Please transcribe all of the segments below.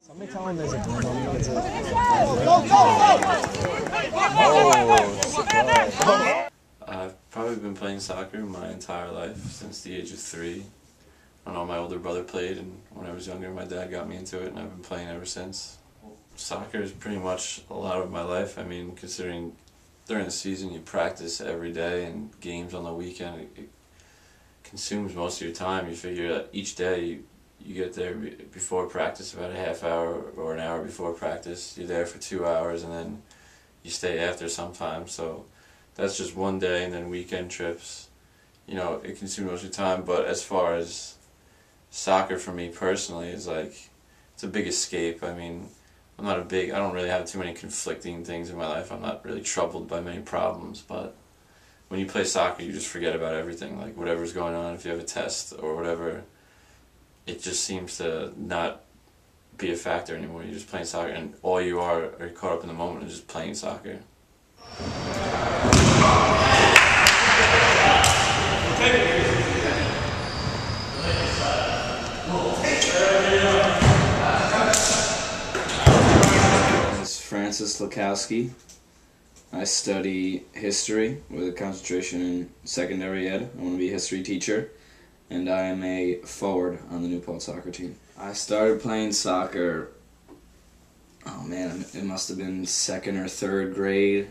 Somebody tell him there's a door when he gets it. I've probably been playing soccer my entire life, since the age of 3. I know my older brother played, and when I was younger my dad got me into it, and I've been playing ever since. Soccer is pretty much a lot of my life. I mean, considering during the season you practice every day and games on the weekend, it consumes most of your time. You figure that each day you get there before practice, about a half hour or an hour before practice. You're there for 2 hours, and then you stay after sometimes. So that's just one day, and then weekend trips. You know, it consumes most of your time. But as far as soccer for me personally is like, it's a big escape. I mean, I don't really have too many conflicting things in my life. I'm not really troubled by many problems, but when you play soccer you just forget about everything, like whatever's going on. If you have a test or whatever, it just seems to not be a factor anymore. You're just playing soccer, and all you are caught up in the moment and just playing soccer. Francis Lakowski. I study history with a concentration in secondary ed. I want to be a history teacher, and I am a forward on the new Paltz soccer team. I started playing soccer, oh man, it must have been 2nd or 3rd grade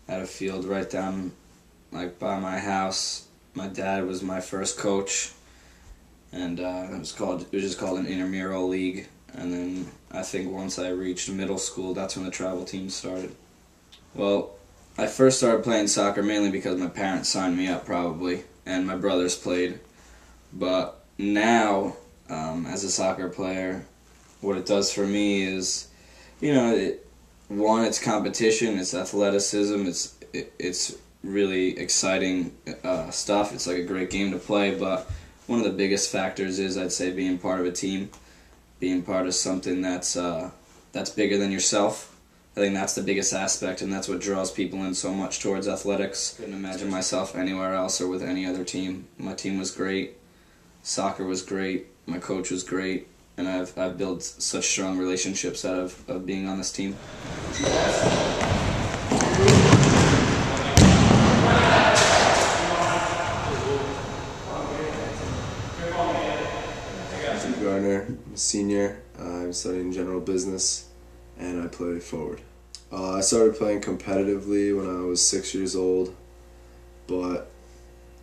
at a field right down like by my house. My dad was my first coach, and it was just called an intramural league. And then I think once I reached middle school, that's when the travel team started. Well, I first started playing soccer mainly because my parents signed me up, probably, and my brothers played. But now, as a soccer player, what it does for me is, you know, it's competition, it's athleticism, it's really exciting stuff. It's like a great game to play, but one of the biggest factors is, I'd say, being part of a team. Being part of something that's bigger than yourself. I think that's the biggest aspect, and that's what draws people in so much towards athletics. Couldn't imagine myself anywhere else or with any other team. My team was great, soccer was great, my coach was great, and I've built such strong relationships out of being on this team. I'm a senior. I'm studying general business, and I play forward. I started playing competitively when I was 6 years old, but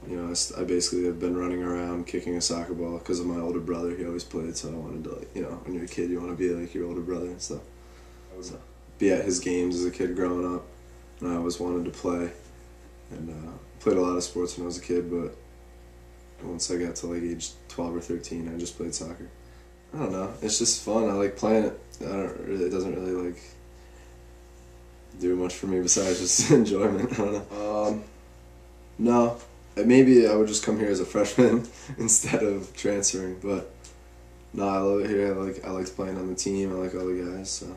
you know, I basically have been running around kicking a soccer ball because of my older brother. He always played, so I wanted to, like, you know, when you're a kid, you want to be like your older brother and stuff. I was be at his games as a kid growing up, and I always wanted to play, and played a lot of sports when I was a kid, but once I got to like age 12 or 13, I just played soccer. I don't know, it's just fun. I like playing it. It doesn't really like do much for me besides just enjoyment. I don't know. No, maybe I would just come here as a freshman instead of transferring. But no, I love it here. I liked playing on the team. I like all the guys. So.